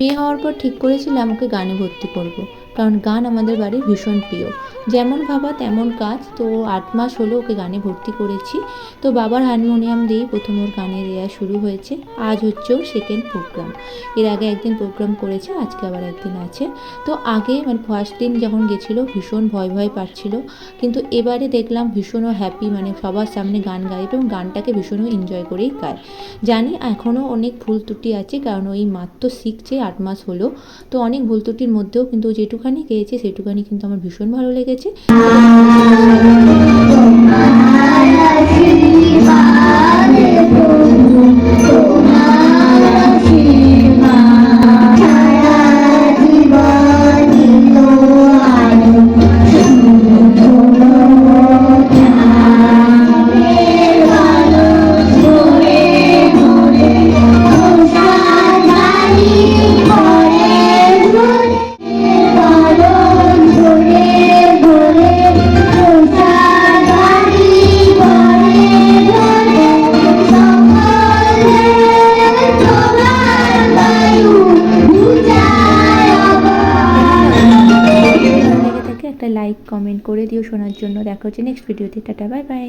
বিয়ে হওয়ার পর ঠিক করেছিলাম ওকে গানে ভর্তি করব, কারণ গান আমাদের বাড়ির ভীষণ প্রিয়। যেমন ভাবা তেমন কাজ। তো ৮ মাস হলো ওকে গানে ভর্তি করেছি। তো বাবার হারমোনিয়াম দিয়েই প্রথম ওর গানের রেওয়াজ শুরু হয়েছে। আজ হচ্ছে ওর সেকেন্ড প্রোগ্রাম। এর আগে একদিন প্রোগ্রাম করেছে, আজকে আবার একদিন আছে। তো আগে মানে ফার্স্ট দিন যখন গেছিলো ভীষণ ভয় ভয় পাচ্ছিল, কিন্তু এবারে দেখলাম ভীষণ ও হ্যাপি, মানে সবার সামনে গান গাইবে এবং গানটাকে ভীষণ এনজয় করেই গায়। জানি এখনও অনেক ভুল ত্রুটি আছে, কারণ ওই মাত্র শিখছে, ৮ মাস হলো। তো অনেক ভুল ত্রুটির মধ্যেও কিন্তু ও যেটুখানি গেয়েছে সেটুখানি কিন্তু আমার ভীষণ ভালো লেগেছে। একটা লাইক কমেন্ট করে দিও শোনার জন্য। দেখা হচ্ছে নেক্সট ভিডিওতে। Tata, bye bye.